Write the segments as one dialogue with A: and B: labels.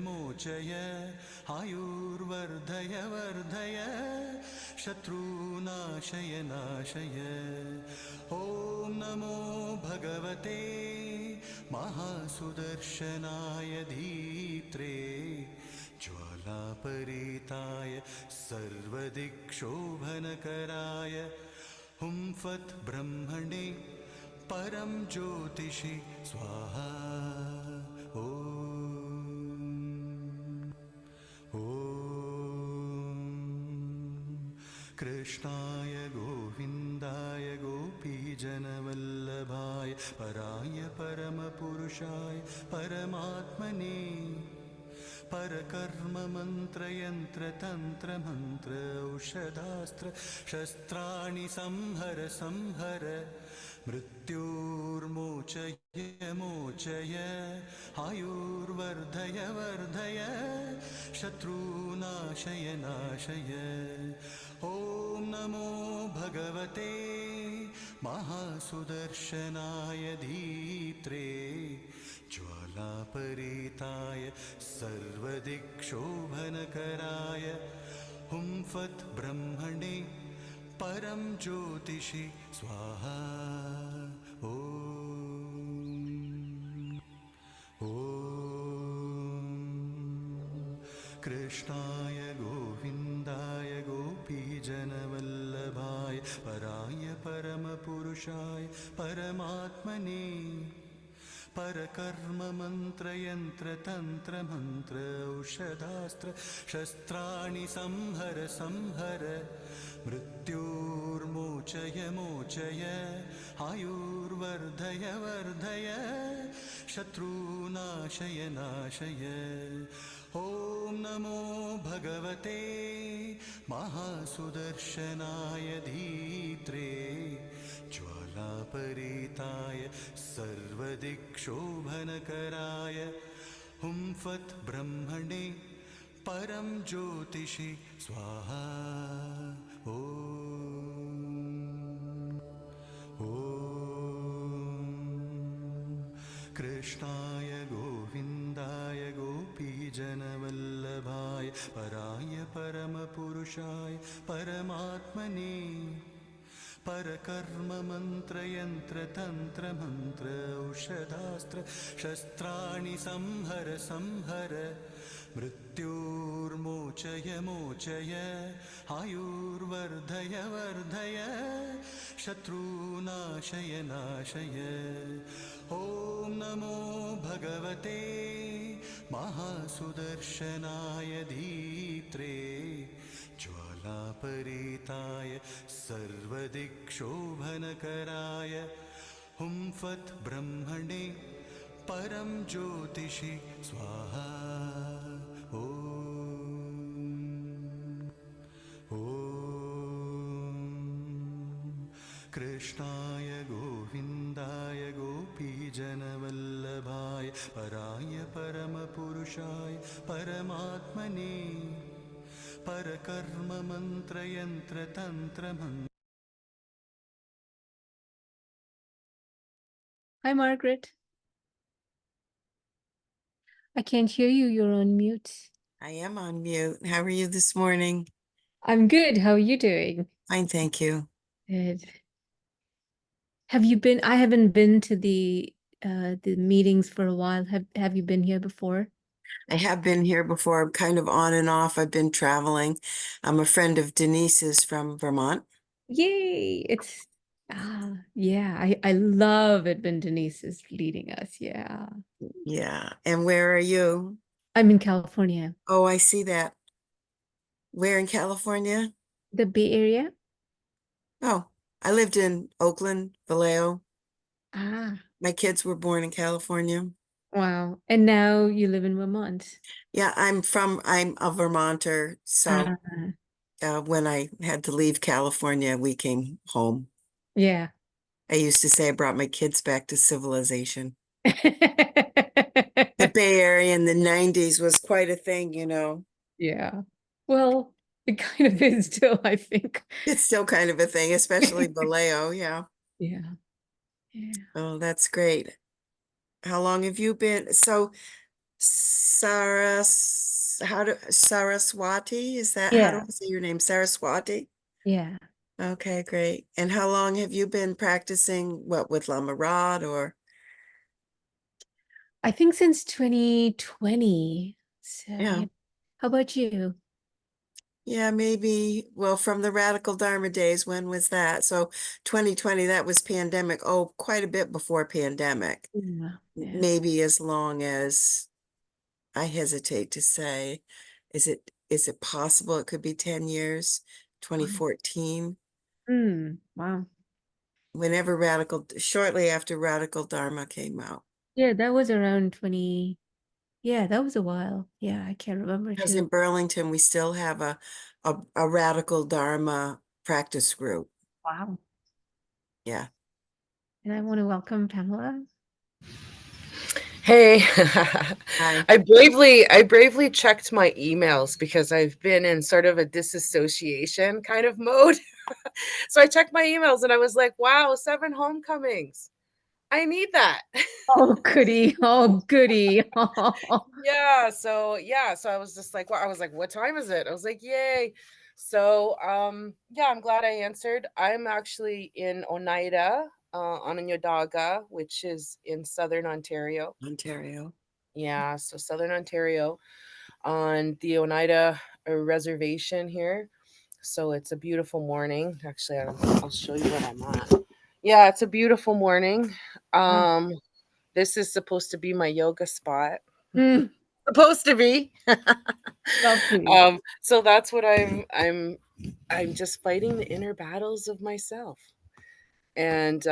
A: मोचय आयुर्वर्धय वर्धय शत्रुनाशय नाशय। ॐ नमो भगवते महासुदर्शनाय धीत्रे ज्वालापरीताय सर्वदिक्षोभनकराय हुं फट् ब्रह्मणे परं ज्योतिषि स्वाहा। कृष्णाय गोविन्दाय गोपीजनवल्लभाय पराय परमपुरुषाय परमात्मने परकर्म मन्त्रयन्त्रतन्त्रमन्त्र औषधास्त्र शस्त्राणि संहर संहर मृत्युर्मोचय मोचय आयुर्वर्धय वर्धय शत्रुनाशय नाशय। ॐ नमो भगवते महासुदर्शनाय धीत्रे ज्वालापरीताय सर्वदिक्षोभनकराय हुं फट् ब्रह्मणे परं ज्योतिषि स्वाहा। कृष्णाय गोविन्दाय गोपीजनवल्लभाय पराय परमपुरुषाय परमात्मने परकर्म मन्त्रयन्त्रतन्त्रमन्त्र औषधास्त्र शस्त्राणि संहर संहर मृत्युर्मोचय मोचय आयुर्वर्धय वर्धय शत्रुनाशय नाशय। ॐ नमो भगवते महासुदर्शनाय धीत्रे ज्वालापरीताय सर्वदिक्षोभनकराय हुं फट् ब्रह्मणे परं ज्योतिषि स्वाहा। कृष्णाय गोविन्दाय गोपीजनवल्लभाय पराय परमपुरुषाय परमात्मने परकर्म मन्त्रयन्त्रतन्त्रमन्त्र औषधास्त्र शस्त्राणि संहर संहर मृत्युर्मोचय मोचय आयुर्वर्धय वर्धय शत्रुनाशय नाशय। ॐ नमो भगवते महासुदर्शनाय धीत्रे ज्वालापरीताय सर्वदिक्षोभनकराय हुं फट् ब्रह्मणे परं ज्योतिषि स्वाहा। कृष्णाय गोविन्दाय गोपीजनवल्लभाय पराय परमपुरुषाय परमात्मने परकर्म मन्त्रयन्त्रतन्त्रमन्त्र।
B: Hi, Margaret. I can't hear you. You're on mute.
C: I am on mute. How are you this morning?
B: I'm good. How are you doing?
C: Fine, thank you.
B: Good. Have you been? I haven't been to the meetings for a while. Have you been here before?
C: I have been here before. I'm kind of on and off. I've been traveling. I'm a friend of Denise's from Vermont.
B: Yay! Yeah. I love it when Denise is leading us. Yeah.
C: Yeah. And where are you?
B: I'm in California.
C: Oh, I see that. Where in California?
B: The Bay Area.
C: Oh, I lived in Oakland, Vallejo.
B: Ah,
C: My kids were born in California.
B: wow. And now you live in Vermont.
C: Yeah, I'm a Vermonter. So when I had to leave California, we came home.
B: Yeah.
C: I used to say I brought my kids back to civilization. The Bay Area in the 90s was quite a thing, you know.
B: Yeah. Well, it kind of is still, I think.
C: It's still kind of a thing, especially Vallejo, yeah.
B: Yeah. Yeah.
C: Oh, that's great. How long have you been? So Saraswati? Is that, how do
B: Yeah.
C: I say your name? Saraswati?
B: Yeah.
C: Okay, great. And how long have you been practicing, what, with Lama Rod or?
B: I think since 2020. So
C: Yeah.
B: yeah. How about you?
C: Yeah, maybe, well, from the Radical Dharma days, when was that? So 2020, that was pandemic. Oh, quite a bit before pandemic.
B: Yeah. Yeah.
C: Maybe as long as, I hesitate to say, is it possible it could be 10 years? 2014,
B: Wow.
C: whenever shortly after Radical Dharma came out.
B: Yeah, that was around 20. Yeah, that was a while. Yeah, I can't remember
C: Because
B: too.
C: in Burlington, we still have a Radical Dharma practice group.
B: Wow.
C: Yeah.
B: And I want to welcome Pamela.
D: Hey,
C: Hi.
D: I bravely checked my emails because I've been in sort of a disassociation kind of mode. So I checked my emails and I was like, wow, 7 homecomings. I need that.
B: Oh, goody. Oh, goody. Oh.
D: So I was just like, well, I was like, what time is it? I was like, yay. So yeah, I'm glad I answered. I'm actually in Oneida, Onondaga, which is in southern Ontario.
C: Ontario.
D: Yeah, so southern Ontario on the Oneida reservation here. So it's a beautiful morning. Actually, I'll show you where I'm at. Yeah, it's a beautiful morning.
B: Wow.
D: Um, this is supposed to be my yoga spot.
B: Mm,
D: Supposed to be.
B: lovely.
D: So that's what I'm just fighting the inner battles of myself. And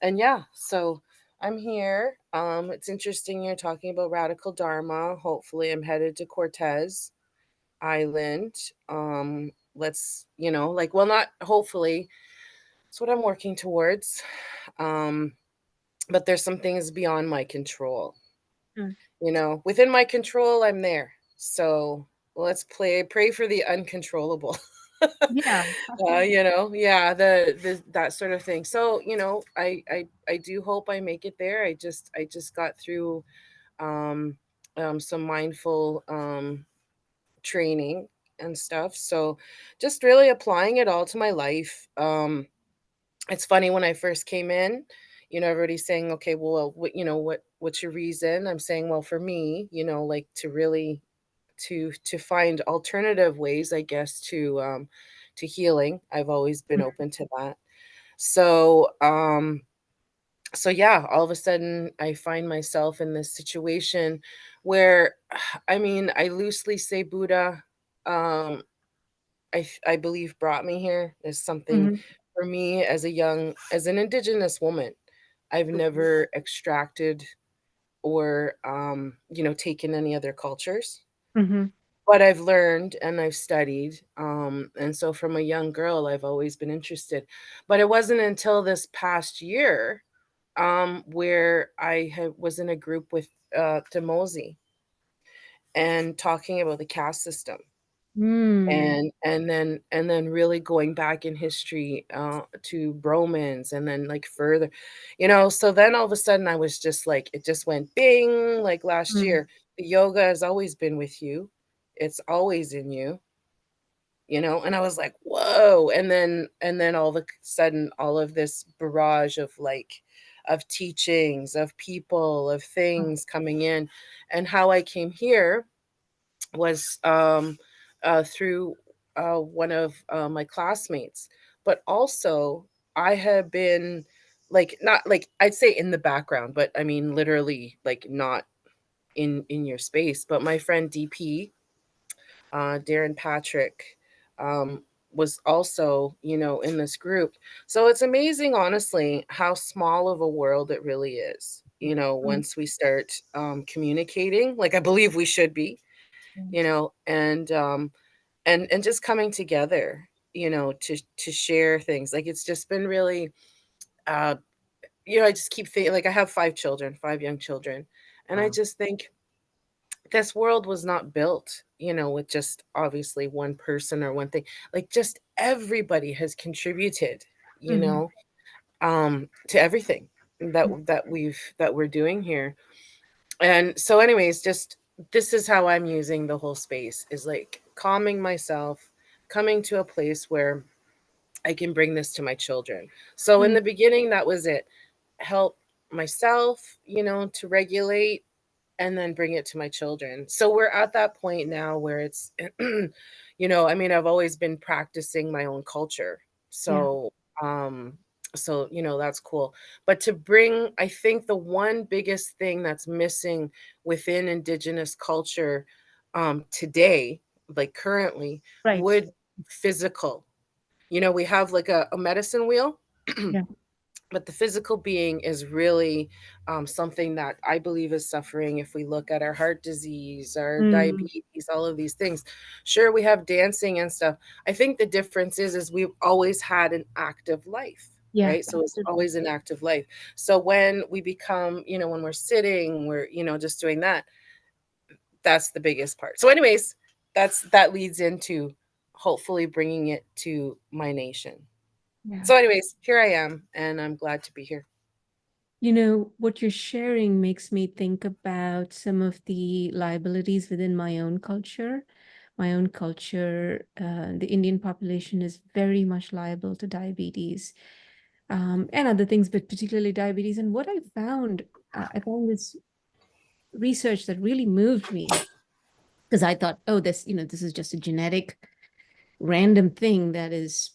D: yeah, so I'm here. It's interesting you're talking about radical dharma. Hopefully I'm headed to Cortez Island. Let's, like, well, not hopefully, it's what I'm working towards. um but there's some things beyond my control.
B: Mm.
D: Within my control, I'm there. So let's pray for the uncontrollable.
B: Yeah.
D: Yeah, the that sort of thing. So, I do hope I make it there. I just got through um some mindful training and stuff. So just really applying it all to my life. It's funny, when I first came in, everybody's saying, okay, well, what's your reason? I'm saying, well, for me, like, to really to find alternative ways, I guess, to healing. I've always been
B: Mm,
D: open to that. So yeah, all of a sudden I find myself in this situation where, I mean, I loosely say Buddha, um I believe, brought me here. There's something
B: mhm,
D: for me as an indigenous woman. I've
B: mhm,
D: never extracted or taken any other cultures,
B: mhm,
D: but I've learned and I've studied. And so from a young girl, I've always been interested. But it wasn't until this past year, where was in a group with Demosi and talking about the caste system.
B: mm,
D: And then really going back in history, to Romans, and then, like, further, so then all of a sudden I was just like, it just went bing, like last
B: mm,
D: year. The yoga has always been with you. It's always in you. And I was like, whoa. And then all of a sudden, all of this barrage of, like, of teachings, of people, of
B: oh,
D: things coming in. And how I came here was, through one of my classmates. But also, I have been, like, not like, I'd say, in the background, but I mean literally, like, not in your space. But my friend DP, Darren Patrick, was also, in this group. So it's amazing, honestly, how small of a world it really is.
B: mm,
D: Once we start communicating, like I believe we should be,
B: yes.
D: and just coming together, to share things. Like, it's just been really, uh I just keep thinking, like, I have 5 children, 5 young children, and I
C: Wow.
D: just think this world was not built, with just obviously one person or one thing. Like, just everybody has contributed,
B: Mhm,
D: to everything that
B: mm,
D: we're doing here. And so, anyways, just this is how I'm using the whole space, is like calming myself, coming to a place where I can bring this to my children. So in the beginning, that was it. Help myself, to regulate, and then bring it to my children. So we're at that point now where it's, I mean, I've always been practicing my own culture. So, um, that's cool. But to bring, I think the one biggest thing that's missing within Indigenous culture, today, like currently,
B: Right.
D: would physical. We have like a medicine wheel.
B: Yeah.
D: But the physical being is really, something that I believe is suffering. If we look at our heart disease, our diabetes, all of these things, sure, we have dancing and stuff. I think the difference is we've always had an active life,
B: Yeah.
D: right? So it's always an active life. So when we become, when we're sitting, we're, just doing that. That's the biggest part. So anyways, that leads into hopefully bringing it to my nation.
B: Yeah.
D: So anyways, here I am, and I'm glad to be here.
B: What you're sharing makes me think about some of the liabilities within my own culture. My own culture, the Indian population is very much liable to diabetes, and other things, but particularly diabetes. And what I found this research that really moved me, because I thought, oh, this is just a genetic random thing that is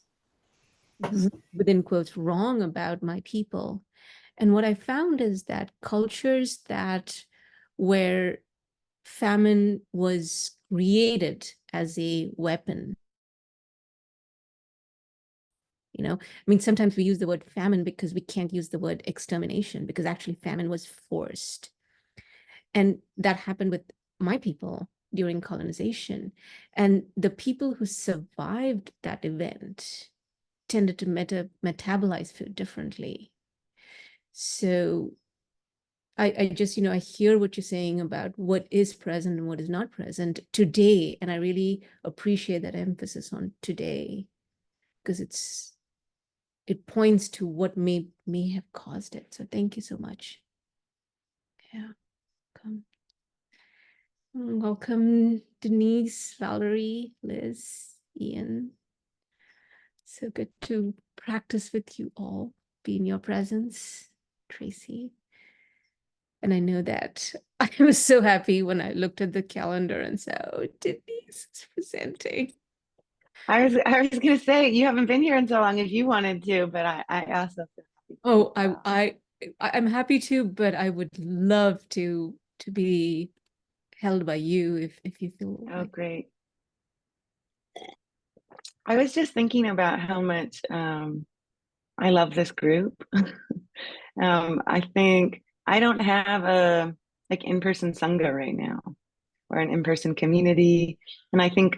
B: within quotes wrong about my people. And what I found is that cultures where famine was created as a weapon, I mean, sometimes we use the word famine because we can't use the word extermination, because actually famine was forced. And that happened with my people during colonization. And the people who survived that event tended to metabolize food differently. So I just, I hear what you're saying about what is present and what is not present today. And I really appreciate that emphasis on today, because it points to what may have caused it. So thank you so much. Yeah. Welcome, Denise, Valerie, Liz, Ian. So good to practice with you all, be in your presence, Tracy. And I know that I was so happy when I looked at the calendar and said, oh, Denise is presenting.
E: I was going to say, you haven't been here in so long as you wanted to, but I also feel happy.
B: Oh, I'm happy to, but I would love to be held by you if you feel
E: Oh,
B: like.
E: great. I was just thinking about how much I love this group. I think I don't have a in-person Sangha right now, or an in-person community. And I think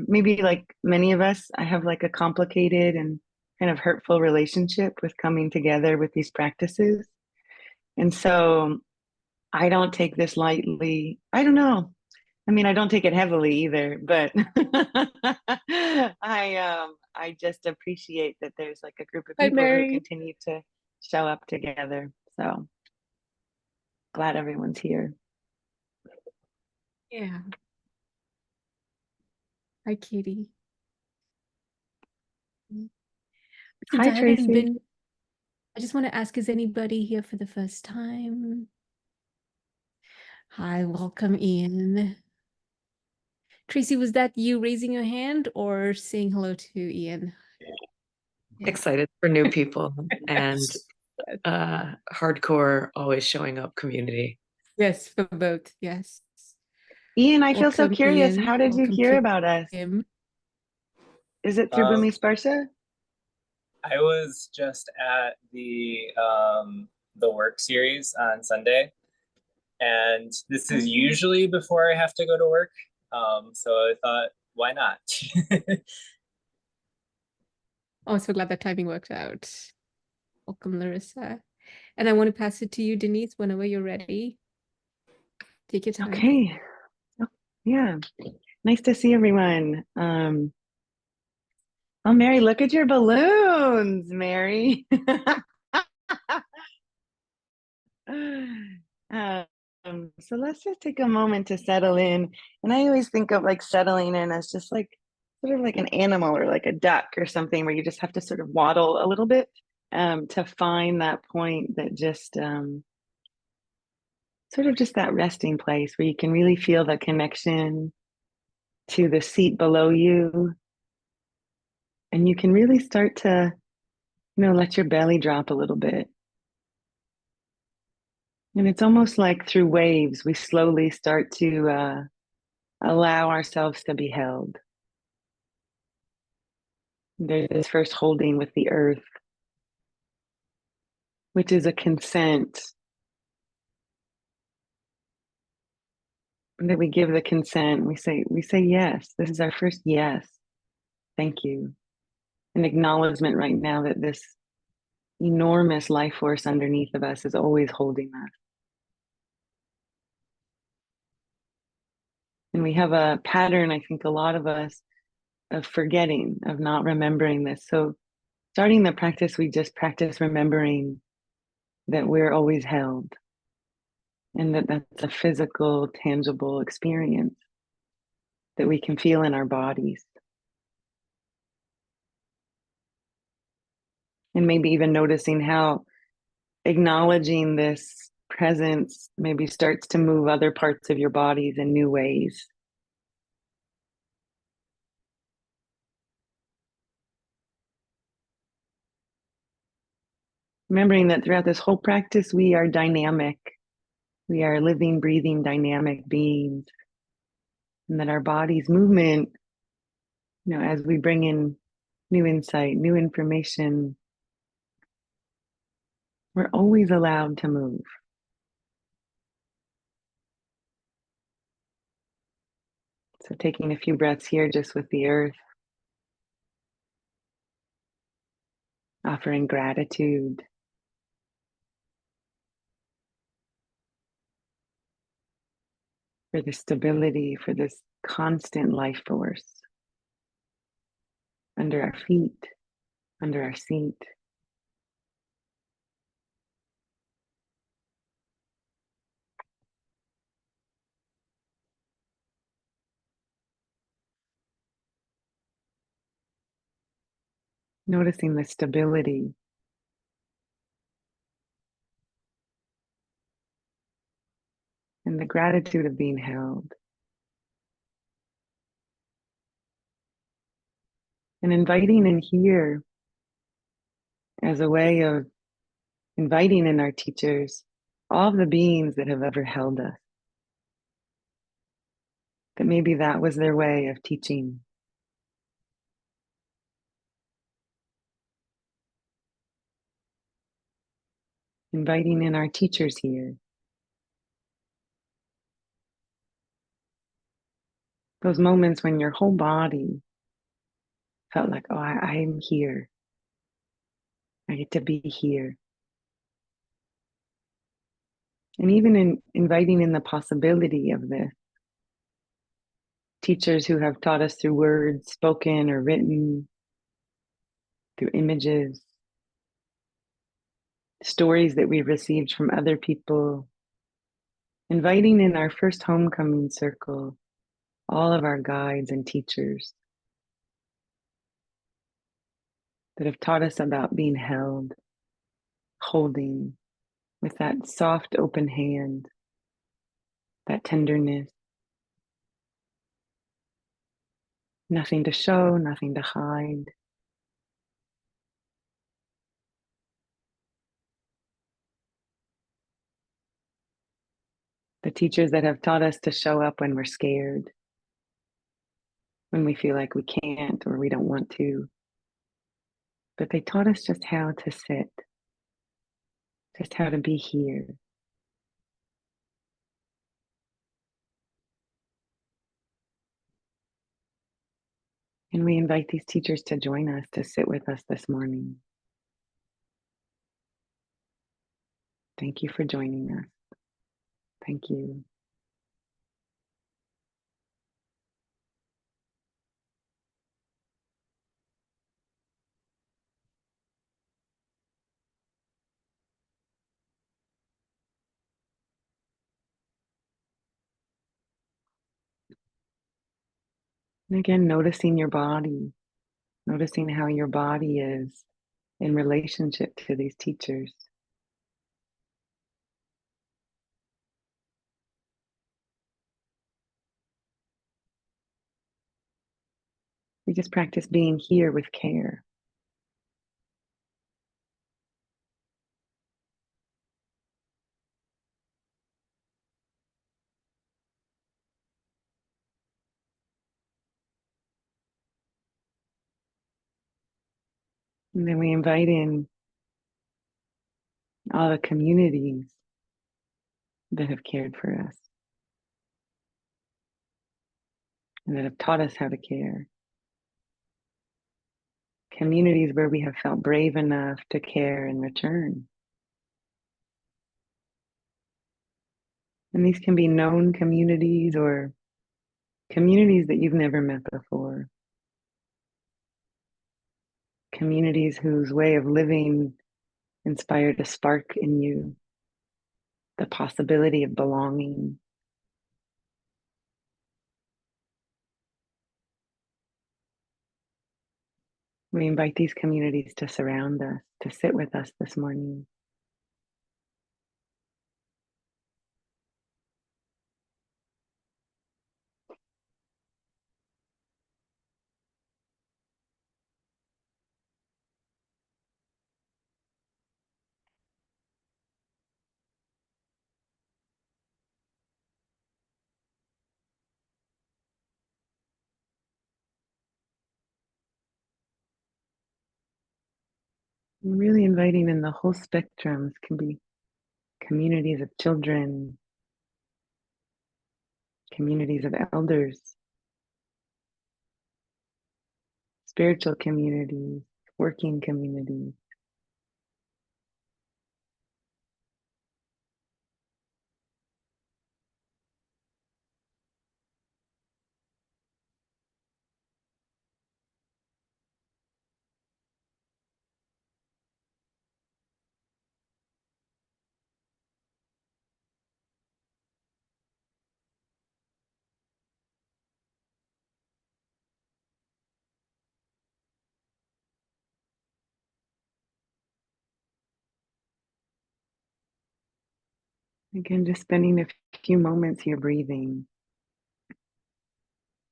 E: maybe like many of us, I have like a complicated and kind of hurtful relationship with coming together with these practices. And so I don't take this lightly. I don't know. I mean, I don't take it heavily either, but I just appreciate that there's like a group of
B: Hi,
E: people who
B: Mary.
E: continue to show up together. So glad everyone's here.
B: Yeah. Hi, Katie. Since
E: Hi,
B: I haven't
E: Tracy.
B: been, I just want to ask, is anybody here for the first time? Hi, welcome, Ian. Tracy, was that you raising your hand or saying hello to Ian? Yeah.
F: Excited for new people and hardcore, always showing up community.
B: Yes, for both. Yes.
E: Ian, I feel so
B: Welcome,
E: curious.
B: Ian.
E: How did you
B: Welcome,
E: hear about us?
B: Kim.
E: Is it through Bhumi Sparsha?
G: I was just at the work series on Sunday, and this is usually before I have to go to work. So I thought, why not?
B: Oh, so glad that timing worked out. Welcome, Larissa. And I want to pass it to you, Denise, whenever you're ready. Take your time.
E: Okay. Oh, yeah. Nice to see everyone. Oh, Mary, look at your balloons, Mary. So let's just take a moment to settle in. And I always think of like settling in as just like sort of like an animal or like a duck or something where you just have to sort of waddle a little bit to find that point that just sort of just that resting place where you can really feel the connection to the seat below you. And you can really start to, let your belly drop a little bit. And it's almost like through waves, we slowly start to allow ourselves to be held. There's this first holding with the earth, which is a consent that we give the consent. We say yes. This is our first yes. Thank you. An acknowledgement right now that this enormous life force underneath of us is always holding us. And we have a pattern, I think, a lot of us, of forgetting, of not remembering this. So starting the practice, we just practice remembering that we're always held and that that's a physical, tangible experience that we can feel in our bodies. And maybe even noticing how acknowledging this presence maybe starts to move other parts of your bodies in new ways. Remembering that throughout this whole practice, we are dynamic. We are living, breathing, dynamic beings. And that our body's movement, as we bring in new insight, new information, we're always allowed to move. So taking a few breaths here just with the earth, offering gratitude for the stability, for this constant life force under our feet, under our seat. Noticing the stability and the gratitude of being held. And inviting in here as a way of inviting in our teachers, all of the beings that have ever held us. That maybe that was their way of teaching. Inviting in our teachers here. Those moments when your whole body felt like, oh, I'm here. I get to be here. And even in inviting in the possibility of this, teachers who have taught us through words spoken or written, through images, stories that we received from other people, inviting in our first homecoming circle, all of our guides and teachers that have taught us about being held, holding with that soft, open hand, that tenderness, nothing to show, nothing to hide. The teachers that have taught us to show up when we're scared, when we feel like we can't or we don't want to. But they taught us just how to sit, just how to be here. And we invite these teachers to join us, to sit with us this morning. Thank you for joining us. Thank you. And again, noticing your body, noticing how your body is in relationship to these teachers. We just practice being here with care. And then we invite in all the communities that have cared for us and that have taught us how to care. Communities where we have felt brave enough to care in return. And these can be known communities or communities that you've never met before. Communities whose way of living inspired a spark in you, the possibility of belonging. We invite these communities to surround us, to sit with us this morning. And really inviting in the whole spectrums. Can be communities of children, communities of elders, spiritual communities, working communities. Again, just spending a few moments here breathing.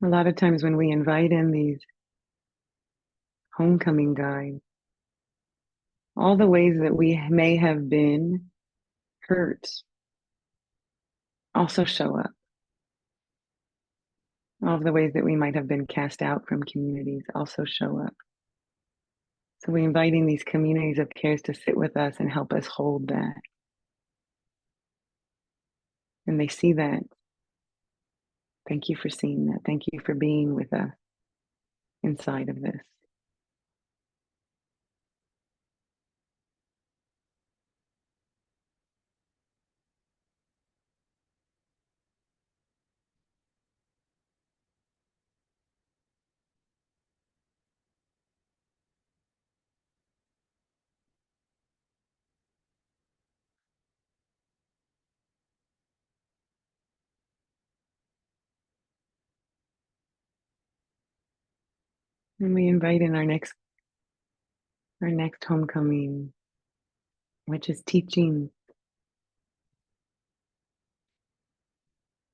E: A lot of times when we invite in these homecoming guides, all the ways that we may have been hurt also show up. All of the ways that we might have been cast out from communities also show up. So we're inviting these communities of cares to sit with us and help us hold that. And they see that. Thank you for seeing that. Thank you for being with us inside of this. And we invite in our next homecoming, which is teaching.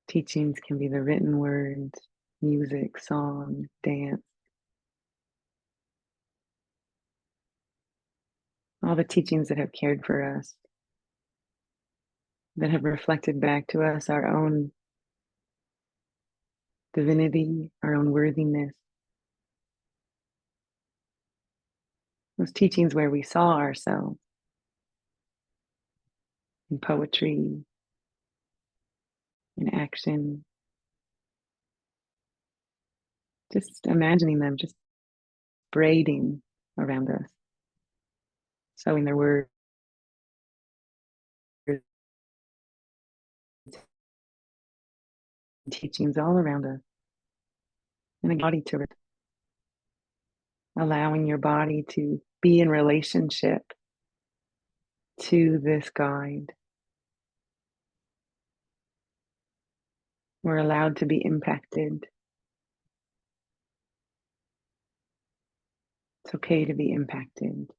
E: Teachings can be the written words, music, song, dance. All the teachings that have cared for us, that have reflected back to us our own divinity, our own worthiness. Those teachings where we saw ourselves in poetry, in action, just imagining them, just braiding around us, sewing their words, teachings all around us, and a body to allowing your body to be in relationship to this guide. We're allowed to be impacted It's okay to be impacted.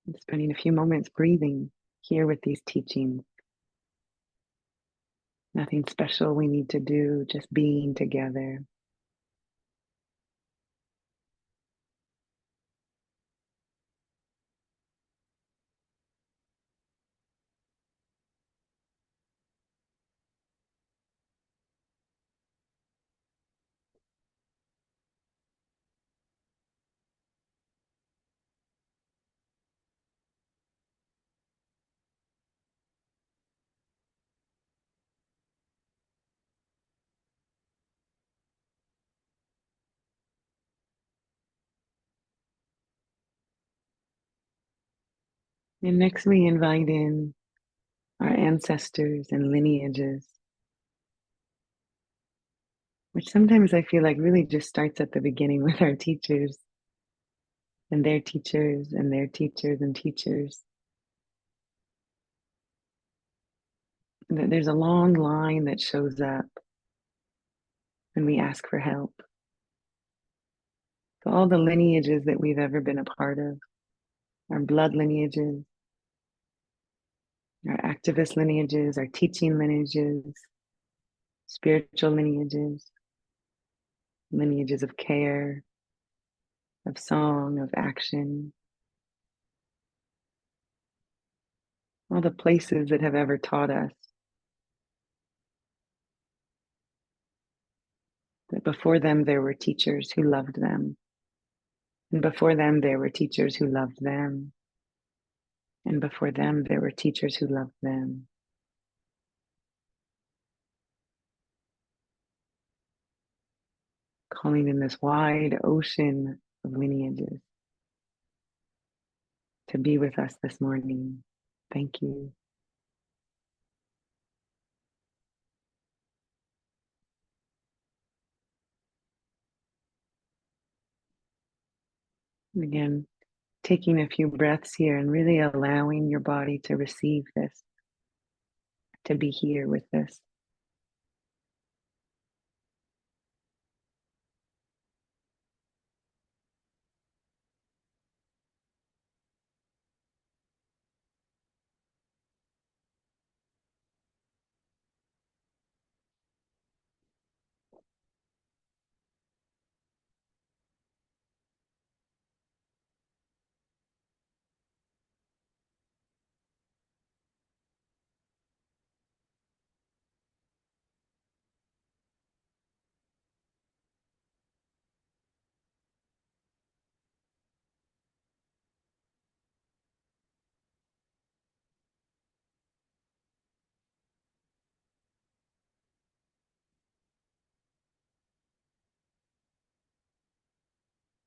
E: And spending a few moments breathing here with these teachings. Nothing special we need to do, just being together. And next we invite in our ancestors and lineages, which sometimes I feel like really just starts at the beginning with our teachers and their teachers and their teachers and teachers. And that there's a long line that shows up when we ask for help. So all the lineages that we've ever been a part of, our blood lineages, our activist lineages, our teaching lineages, spiritual lineages, lineages of care, of song, of action, all the places that have ever taught us that before them there were teachers who loved them, and before them there were teachers who loved them, and before them there were teachers who loved them. Calling in this wide ocean of lineages to be with us this morning. Thank you. And again, taking a few breaths here and really allowing your body to receive this, to be here with this.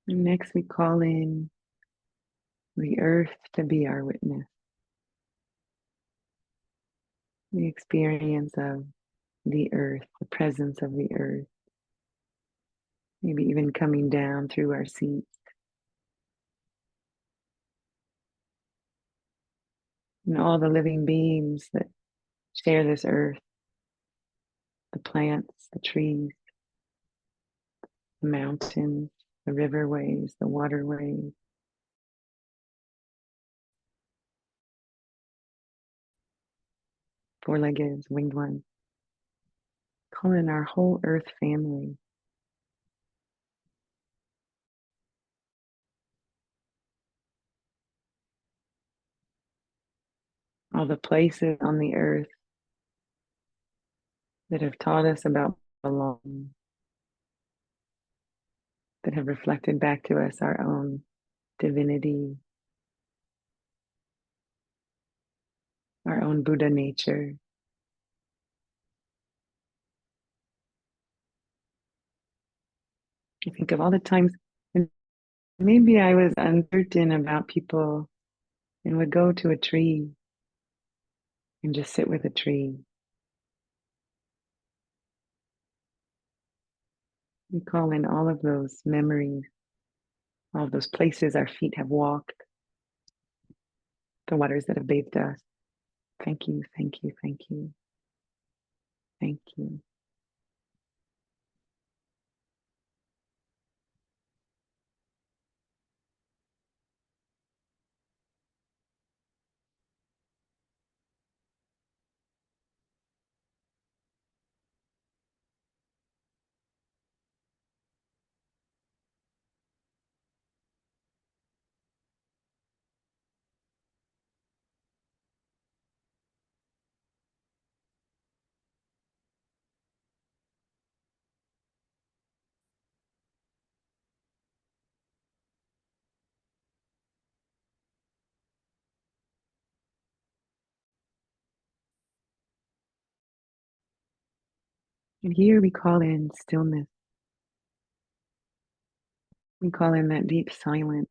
E: And next we call in the earth to be our witness. The experience of the earth, the presence of the earth, maybe even coming down through our seats. And all the living beings that share this earth, the plants, the trees, the mountains, the riverways, the waterways, four-legged, winged ones. Call in our whole earth family. All the places on the earth that have taught us about belonging, that have reflected back to us our own divinity, our own Buddha nature. I think of all the times when maybe I was uncertain about people and would go to a tree and just sit with a tree. We call in all of those memories, all of those places our feet have walked, the waters that have bathed us. Thank you, thank you, thank you, thank you. And here we call in stillness. We call in that deep silence,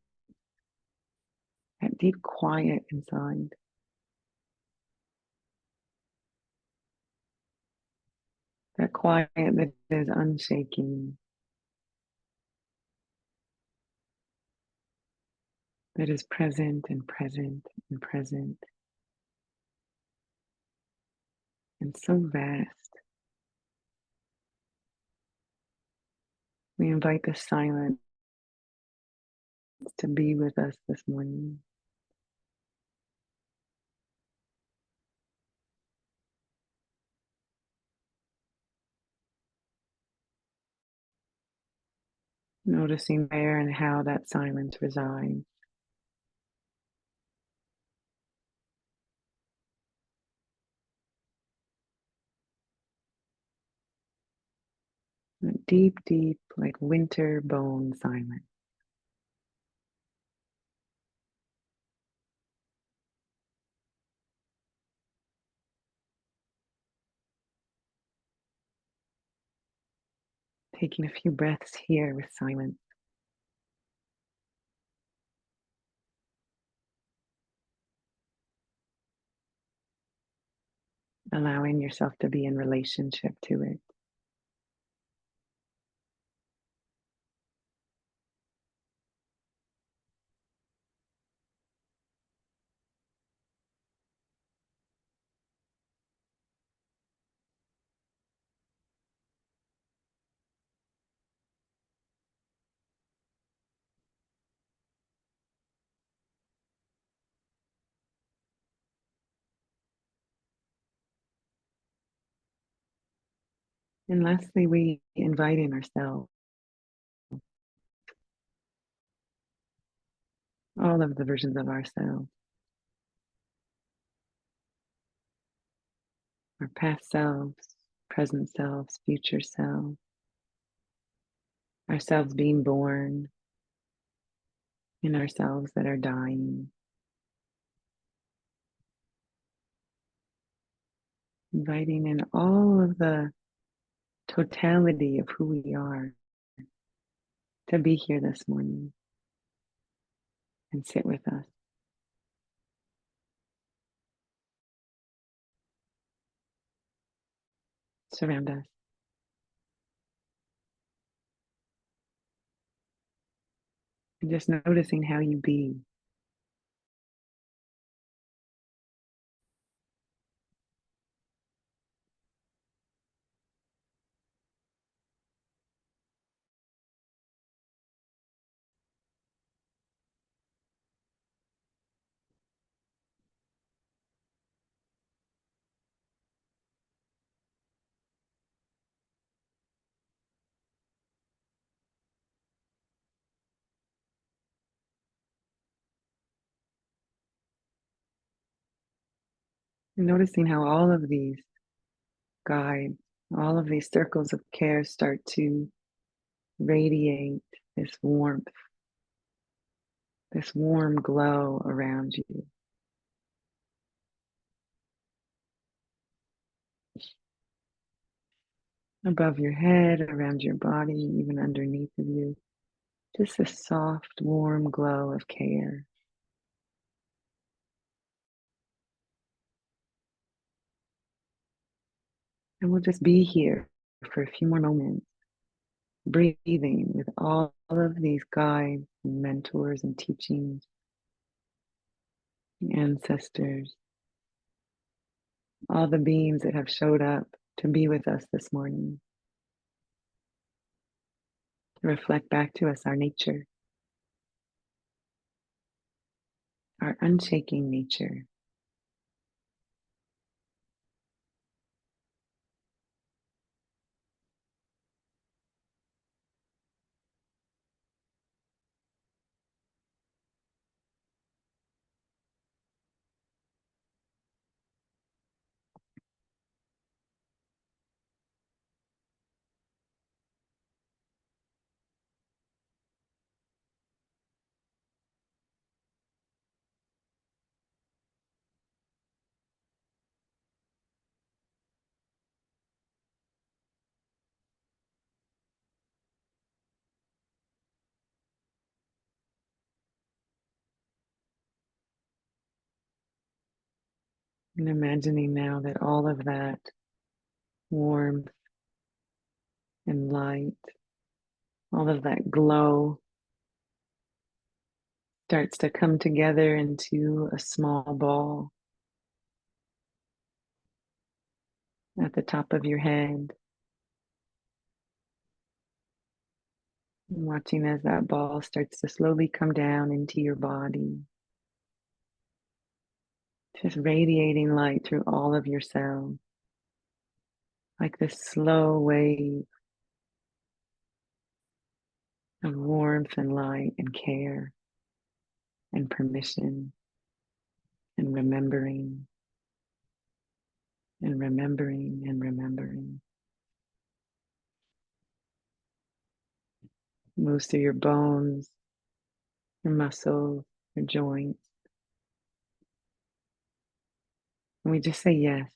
E: that deep quiet inside. That quiet that is unshaking, that is present and present and present, and so vast. We invite the silence to be with us this morning. Noticing where and how that silence resides. That deep, deep, like winter bone silence. Taking a few breaths here with silence. Allowing yourself to be in relationship to it. And lastly, we invite in ourselves, all of the versions of ourselves, our past selves, present selves, future selves, ourselves being born, and ourselves that are dying. Inviting in all of the totality of who we are to be here this morning and sit with us. Surround us. And just noticing how you be. And noticing how all of these guides, all of these circles of care start to radiate this warmth, this warm glow around you. Above your head, around your body, even underneath of you. Just a soft, warm glow of care. And we'll just be here for a few more moments, breathing with all of these guides and mentors and teachings, ancestors, all the beings that have showed up to be with us this morning, to reflect back to us our nature, our unshaking nature. And imagining now that all of that warmth and light, all of that glow starts to come together into a small ball at the top of your head. And watching as that ball starts to slowly come down into your body, just radiating light through all of your cells, like this slow wave of warmth and light and care and permission and remembering and remembering and remembering. Moves through your bones, your muscles, your joints. And we just say yes.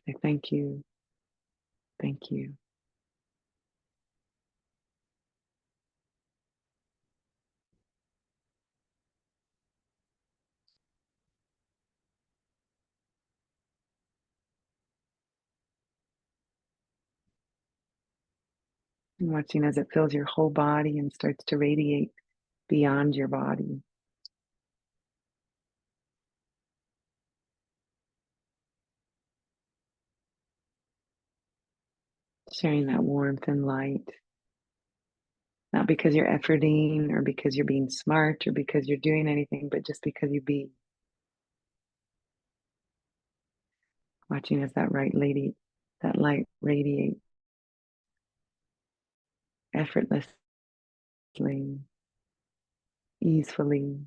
E: Say thank you, thank you. And watching as it fills your whole body and starts to radiate beyond your body. Sharing that warmth and light, not because you're efforting or because you're being smart or because you're doing anything, but just because you be. Watching as that light radiates effortlessly, easefully.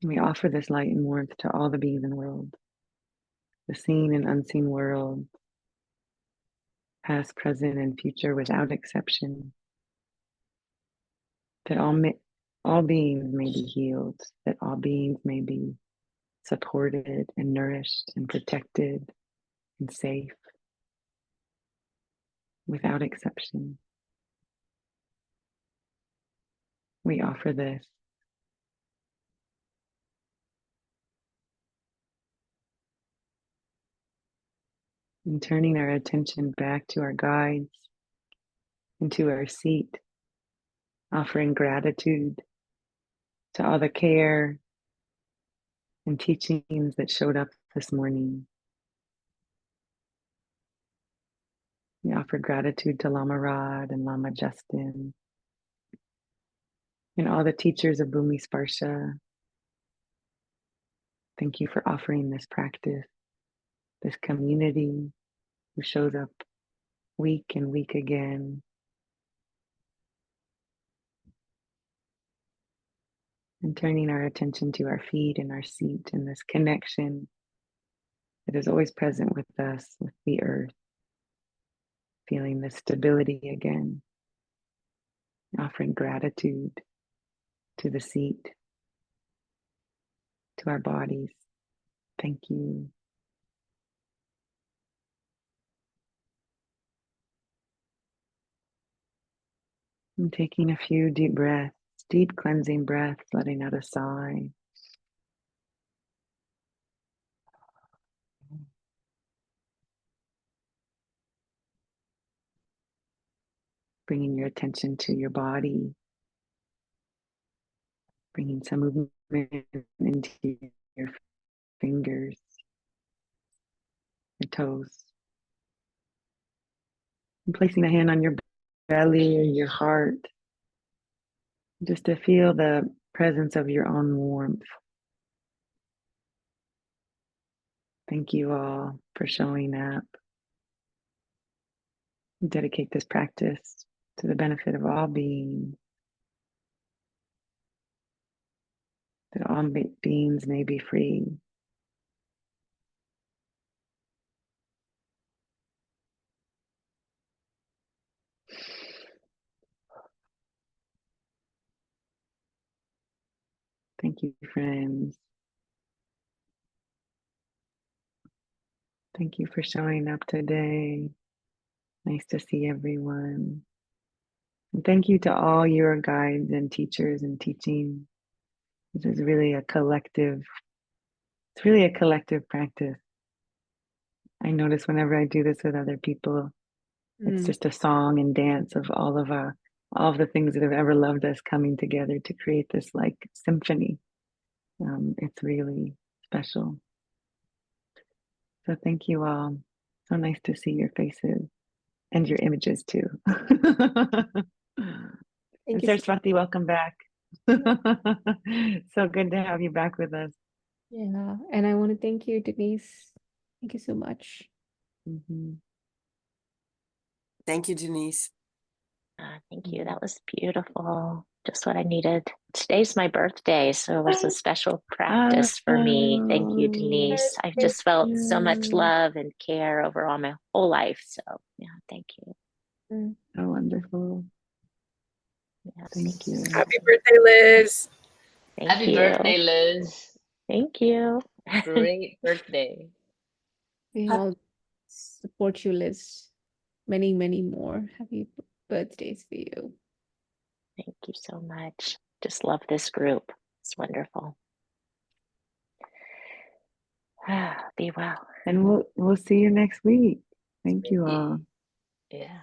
E: And we offer this light and warmth to all the beings in the world, the seen and unseen world, past, present, and future without exception, that all beings may be healed, that all beings may be supported and nourished and protected and safe without exception. We offer this. And turning our attention back to our guides and to our seat, offering gratitude to all the care and teachings that showed up this morning. We offer gratitude to Lama Rod and Lama Justin and all the teachers of Bhumi Sparsha. Thank you for offering this practice, this community who shows up week and week again. And turning our attention to our feet and our seat and this connection that is always present with us, with the earth, feeling this stability again, offering gratitude to the seat, to our bodies. Thank you. And taking a few deep breaths, deep cleansing breaths, letting out a sigh. Bringing your attention to your body, bringing some movement into your fingers, your toes, and placing a hand on your belly or your heart, just to feel the presence of your own warmth. Thank you all for showing up. Dedicate this practice to the benefit of all beings, that all beings may be free. Thank you, friends. Thank you for showing up today. Nice to see everyone. And thank you to all your guides and teachers and teaching. This is really a collective, it's really a collective practice. I notice whenever I do this with other people, it's just a song and dance of all of the things that have ever loved us coming together to create this like symphony. It's really special. So thank you all. So nice to see your faces and your images too. And
B: Thank you.
E: Saraswati, welcome back. So good to have you back with us.
B: Yeah, and I want to thank you, Denise. Thank you so much.
E: Mhm.
C: Thank you, Denise.
H: Thank you. That was beautiful. Just what I needed. Today's my birthday, so it was a special practice for me. Thank you, Denise. I've
B: Thank
H: just felt so much
E: you.
H: love and care over all my whole life. So yeah, thank you.
B: you.
E: So wonderful.
H: Yeah,
E: Thank you.
D: Happy birthday, Liz.
H: Thank
I: Happy
H: you.
I: birthday, Liz.
H: Thank you.
I: Great birthday.
B: We all support you, Liz. Many, many more. Happy birthdays for you.
H: Thank you so much. Just love this group. It's wonderful. Be well.
E: And we'll see you next week. Thank you all.
I: Yeah.